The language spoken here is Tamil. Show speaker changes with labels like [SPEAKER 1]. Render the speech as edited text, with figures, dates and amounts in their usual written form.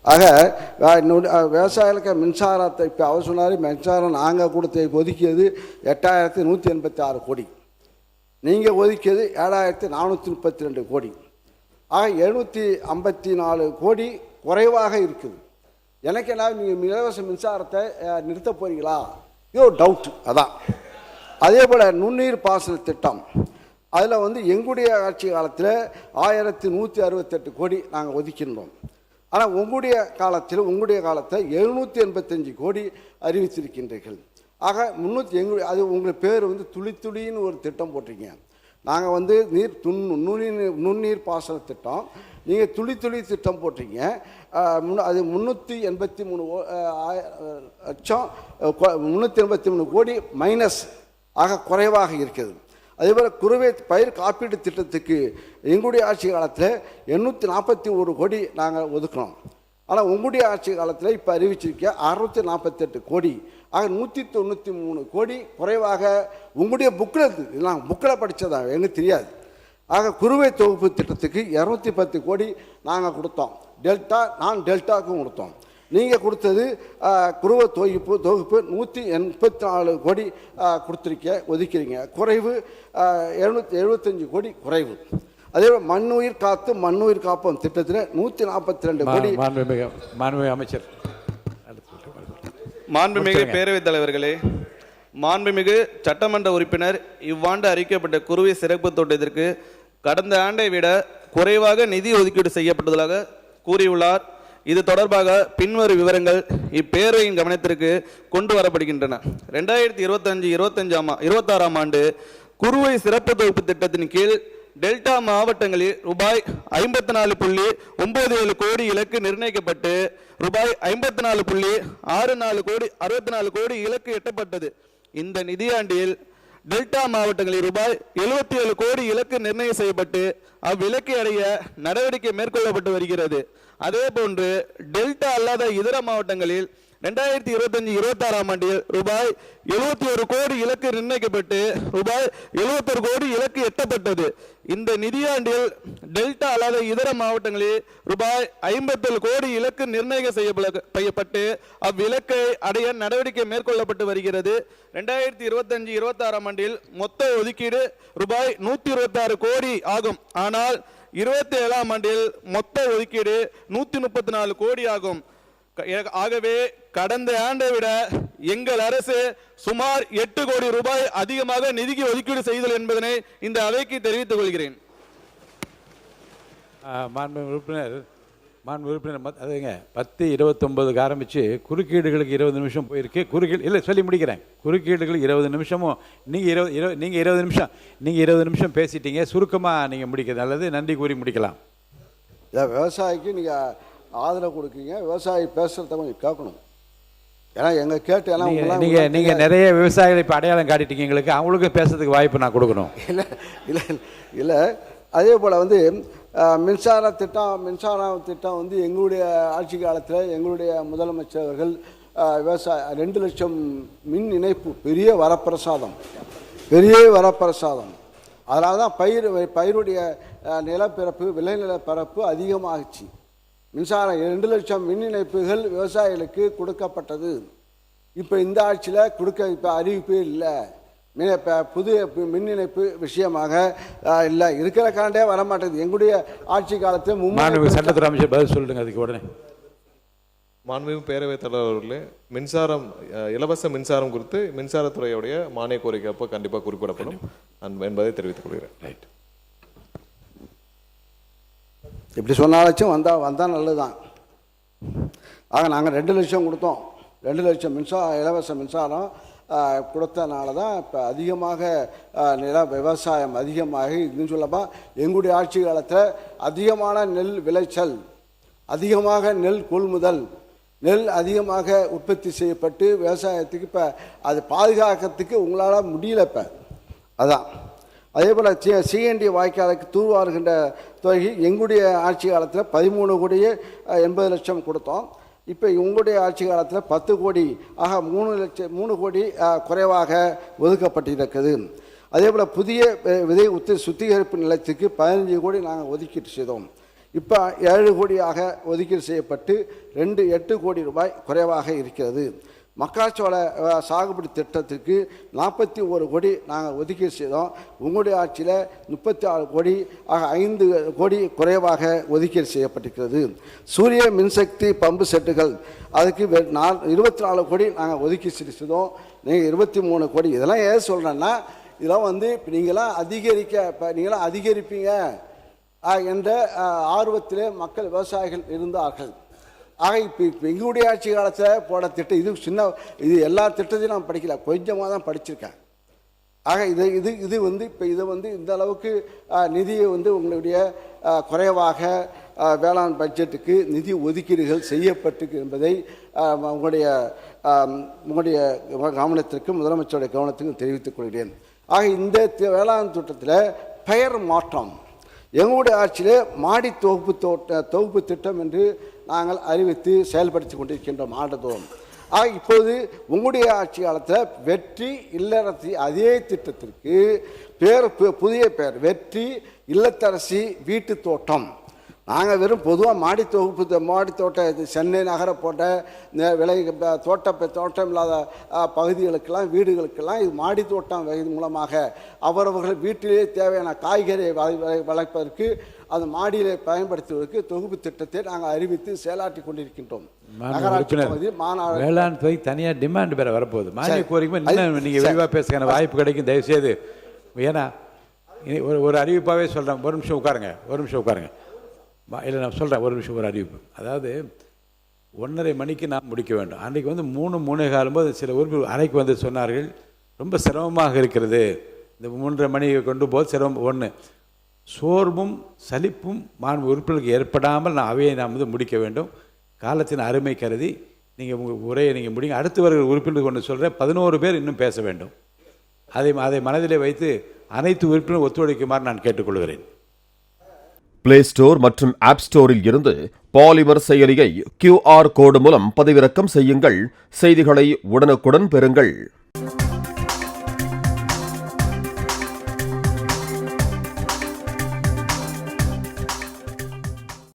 [SPEAKER 1] ஆக விவசாயிகளுக்கு மின்சாரத்தை இப்போ அவர் சொன்னார், மின்சாரம் நாங்கள் கொடுத்த ஒதுக்கியது 8186 கோடி, நீங்கள் ஒதுக்கியது 7432 கோடி. ஆக 754 கோடி குறைவாக இருக்குது. எனக்கு என்ன, நீங்கள் இலவச மின்சாரத்தை நிறுத்த போகிறீங்களா, இது ஒரு டவுட். அதான் அதே போல் நுண்ணீர் பாசன திட்டம், அதில் எங்களுடைய ஆட்சி காலத்தில் 1168 கோடி நாங்கள் ஒதுக்கின்றோம். ஆனால் உங்களுடைய காலத்தில் 785 கோடி அறிவித்திருக்கின்றீர்கள். ஆக 300 அது உங்களுக்கு பேர் துளி துளின்னு ஒரு திட்டம் போட்டிருக்கீங்க. நாங்கள் நுண்ணீர் பாசன திட்டம், நீங்கள் துளி துளி திட்டம் போட்டிருக்கீங்க. அது 383 கோடி மைனஸ் ஆக குறைவாக இருக்குது. அதேபோல் குறுவை பயிர் காப்பீடு திட்டத்துக்கு எங்களுடைய ஆட்சி காலத்தில் 841 கோடி நாங்கள் ஒதுக்கணும். ஆனால் உங்களுடைய ஆட்சி காலத்தில் இப்போ அறிவிச்சிருக்க 648 கோடி, ஆக 193 கோடி குறைவாக உங்களுடைய புக்கில் இருக்குது. இதெல்லாம் புக்கில் படித்ததான், எனக்கு தெரியாது. ஆக குறுவை தொகுப்பு திட்டத்துக்கு 210 கோடி நாங்கள் கொடுத்தோம். டெல்டா நான் டெல்டாவுக்கும் கொடுத்தோம். நீங்கள் கொடுத்தது குறுவை தொகுப்பு 184 கோடி ஒதுக்கிறீங்க. குறைவு 775 கோடி குறைவு. அதே மண்ணுயிர் காத்து மண்ணுயிர் காப்போம் திட்டத்தில் 142 கோடி.
[SPEAKER 2] மாண்புமிகு அமைச்சர்.
[SPEAKER 3] மாண்புமிகு பேரவைத் தலைவர்களே, மாண்புமிகு சட்டமன்ற உறுப்பினர் இவ்வாண்டு அறிவிக்கப்பட்ட குறுவை சிறப்பு தோட்டத்திற்கு கடந்த ஆண்டை விட குறைவாக நிதி ஒதுக்கீடு செய்யப்பட்டதாக கூறியுள்ளார். இது தொடர்பாக பின்வரும் விவரங்கள் இப்பேரவையின் கவனத்திற்கு கொண்டு வரப்படுகின்றன. 2025-26ஆம் ஆண்டு குறுவை சிறப்பு தொகுப்பு திட்டத்தின் கீழ் டெல்டா மாவட்டங்களில் ரூபாய் 54.97 கோடி இலக்கு நிர்ணயிக்கப்பட்டு ரூபாய் 54.64 கோடி இலக்கு எட்டப்பட்டது. இந்த நிதியாண்டில் டெல்டா மாவட்டங்களில் ரூபாய் 77 கோடி இலக்கு நிர்ணயம் செய்யப்பட்டு அவ்விலக்கை அடைய நடவடிக்கை மேற்கொள்ளப்பட்டு வருகிறது. அதே போன்று டெல்டா அல்லாத இதர மாவட்டங்களில் 2025-26ஆம் ஆண்டில் ரூபாய் 71 கோடி இலக்கு நிர்ணயிக்கப்பட்டு ரூபாய் 71 கோடி இலக்கு எட்டப்பட்டது. இந்த நிதியாண்டில் டெல்டா அல்லாத இதர மாவட்டங்களில் ரூபாய் 57 கோடி இலக்கு நிர்ணயம் செய்யப்பட்டு அவ்விலக்கை அடைய நடவடிக்கை மேற்கொள்ளப்பட்டு வருகிறது. 2025-26ஆம் ஆண்டில் மொத்த ஒதுக்கீடு ரூபாய் 126 கோடி ஆகும். ஆனால் 27ஆம் ஆண்டில் மொத்த ஒதுக்கீடு 134 கோடி ஆகும். ஆகவே கடந்த ஆண்டை விட எங்கள் அரசு சுமார் 8 கோடி ரூபாய் அதிகமாக நிதிக்கு ஒதுக்கீடு செய்தல் என்பதனை இந்த அவைக்கு தெரிவித்துக் கொள்கிறேன்.
[SPEAKER 2] மாண்புமிகு உறுப்பினர் அதுங்க 10:29 ஆரம்பித்து குறுக்கீடுகளுக்கு 20 நிமிஷம் போயிருக்கு. குறுக்கீடு இல்லை சொல்லி முடிக்கிறேன். குறுக்கீடுகளுக்கு 20 நிமிஷமும் நீங்கள் 20 நிமிஷம் பேசிட்டீங்க. சுருக்கமாக நீங்கள் முடிக்கிறது நல்லது. நன்றி கூறி முடிக்கலாம்.
[SPEAKER 1] விவசாயிக்கு நீங்கள் ஆதரவு கொடுக்கீங்க, விவசாயி பேசுகிறத கொஞ்சம் கேட்கணும். ஏன்னா எங்கள் கேட்டு எல்லாம்
[SPEAKER 2] நீங்கள் நிறைய விவசாயிகளை இப்போ அடையாளம் காட்டிட்டீங்க. எங்களுக்கு அவங்களுக்கும் பேசுறதுக்கு வாய்ப்பு நான் கொடுக்கணும். இல்லை
[SPEAKER 1] இல்லை இல்லை அதே போல் மின்சார திட்டம் எங்களுடைய ஆட்சி காலத்தில் எங்களுடைய முதலமைச்சர் அவர்கள் விவசாய 2 லட்சம் மின் இணைப்பு பெரிய வரப்பிரசாதம். அதனால தான் பயிருடைய நிலப்பரப்பு விளைநில பரப்பு அதிகமாகிச்சு. மின்சாரம் 2 லட்சம் மின் இணைப்புகள் விவசாயிகளுக்கு கொடுக்கப்பட்டது. இப்போ இந்த ஆட்சியில் இப்போ அறிவிப்பே இல்லை. புதிய மின் இணைப்பு விஷயமாக இல்லை, இருக்கிற கரண்டே வரமாட்டேங்குது. எங்களுடைய ஆட்சி காலத்தில்
[SPEAKER 2] சட்டத்துறை அமைச்சர் பதில் சொல்லுங்க அதுக்கு உடனே.
[SPEAKER 4] மாண்புமிகு பேரவைத் தலைவர் அவர்களே, இலவச மின்சாரம் குறித்து மின்சாரத்துறையுடைய மானிய கோரிக்கை அப்போ கண்டிப்பாக குறிப்பிடப்படும் என்பதை தெரிவித்துக் கொள்கிறேன். ரைட்.
[SPEAKER 1] இப்படி சொன்னாலும் வந்தால் நல்லது தான். ஆக நாங்கள் 2 லட்சம் கொடுத்தோம். 2 லட்சம் இலவச மின்சாரம் கொடுத்தனால தான் இப்போ அதிகமாக விவசாயம் அதிகமாகி இதுன்னு சொல்லப்போ எங்களுடைய ஆட்சி காலத்தில் அதிகமான நெல் விளைச்சல், அதிகமாக நெல் கொள்முதல், நெல் அதிகமாக உற்பத்தி செய்யப்பட்டு விவசாயத்துக்கு இப்போ அது பாதுகாக்கிறதுக்கு உங்களால் முடியல. இப்போ அதான் அதே போல் சிஎன்டி வாய்க்காலுக்கு தூர்வாருகின்ற தொகை எங்களுடைய ஆட்சி காலத்தில் 13 கோடியே 80 லட்சம் கொடுத்தோம். இப்போ உங்களுடைய ஆட்சி காலத்தில் 10 கோடி ஆக 3 கோடி குறைவாக ஒதுக்கப்பட்டிருக்குது. அதே போல் புதிய விதை சுத்திகரிப்பு நிலையத்துக்கு 15 கோடி நாங்கள் ஒதுக்கீட்டு செய்தோம். இப்போ 7 கோடியாக ஒதுக்கீடு செய்யப்பட்டு 8 கோடி ரூபாய் குறைவாக இருக்கிறது. மக்காச்சோள சாகுபடி திட்டத்திற்கு 41 கோடி நாங்கள் ஒதுக்கீடு செய்தோம். உங்களுடைய ஆட்சியில் 36 கோடி ஆக 5 கோடி குறைவாக ஒதுக்கீடு செய்யப்பட்டிருக்கிறது. சூரிய மின்சக்தி பம்பு செட்டுகள் அதுக்கு 24 கோடி நாங்கள் ஒதுக்கீடு செய்தோம். நீங்கள் 23 கோடி. இதெல்லாம் ஏன் சொல்கிறேன்னா, இதெல்லாம் வந்து நீங்களாம் நீங்களாம் அதிகரிப்பீங்க என்ற ஆர்வத்திலே மக்கள் விவசாயிகள் இருந்தார்கள். ஆக இப்போ எங்களுடைய ஆட்சி காலத்தில் போட திட்டம் இது எல்லா திட்டத்தையும் நான் படிக்கல, கொஞ்சமாக தான் படிச்சிருக்கேன். ஆக இது வந்து இப்போ இதை வந்து இந்த அளவுக்கு நிதியை வந்து உங்களுடைய குறைவாக வேளாண் பட்ஜெட்டுக்கு நிதி ஒதுக்கீடுகள் செய்யப்பட்டிருக்கு என்பதை உங்களுடைய கவனத்திற்கும் முதலமைச்சருடைய கவனத்திற்கும் தெரிவித்துக் கொள்கிறேன். ஆக இந்த வேளாண் திட்டத்தில் பெயர் மாற்றம் எங்களுடைய ஆட்சியிலே மாடி தொகுப்பு திட்டம் என்று நாங்கள் அறிவித்து செயல்படுத்தி கொண்டிருக்கின்றோம் ஆண்டுதோறும். ஆக இப்போது உங்களுடைய ஆட்சி காலத்தில் வெற்றி இல்லறசி அதே திட்டத்திற்கு புதிய பெயர் வெற்றி இல்லத்தரசி வீட்டு தோட்டம். நாங்கள் வெறும் பொதுவாக மாடி தோட்டம் சென்னை நகர போட்ட தோட்டம் இல்லாத பகுதிகளுக்கெல்லாம் வீடுகளுக்கெல்லாம் இது மாடி தோட்டம் மூலமாக அவரவர்கள் வீட்டிலேயே தேவையான காய்கறியை வளர்ப்பதற்கு அந்த மாடியிலே பயன்படுத்துவதற்கு தொகுப்பு திட்டத்தை நாங்கள் அறிவித்து செயலாற்றி கொண்டிருக்கின்றோம்.
[SPEAKER 2] வேளாண் துறை தனியாக டிமாண்ட் வேற வரப்போகுது. மானிய கோரிக்கை நீங்கள் விரிவாக பேசுகிற வாய்ப்பு கிடைக்கும், தயவுசெய்து. ஏன்னா ஒரு அறிவிப்பாகவே சொல்கிறேன். ஒரு நிமிஷம் உட்காருங்க. இல்லை, நான் சொல்கிறேன், ஒரு நிமிஷம். ஒரு அறிவிப்பு, அதாவது 1:30 மணிக்கு நான் முடிக்க வேண்டும். அன்றைக்கு வந்து 3:45 போது சில உறுப்பினர் அறைக்கு வந்து சொன்னார்கள், ரொம்ப சிரமமாக இருக்கிறது, இந்த 3:30 மணிக்கு கொண்டு போது சிரமம். ஒன்று, சோர்வும் சலிப்பும் உறுப்பினருக்கு ஏற்படாமல் அவையை நாம் வந்து முடிக்க வேண்டும். காலத்தின் அருமை கருதி நீங்கள் உங்கள் உரையை நீங்கள் முடிங்க. அடுத்து வருகிற உறுப்பினர் கொண்டு சொல்கிறேன், 11 பேர் இன்னும் பேச வேண்டும். அதை மனதிலே வைத்து அனைத்து உறுப்பினரும் ஒத்துழைக்குமாறு நான் கேட்டுக்கொள்கிறேன்.
[SPEAKER 5] பிளே ஸ்டோர் மற்றும் ஆப் ஸ்டோரில் இருந்து பாலிமர் செயலியை QR கோடு மூலம் பதிவிறக்கம் செய்யுங்கள். செய்திகளை உடனுக்குடன் பெறுங்கள்.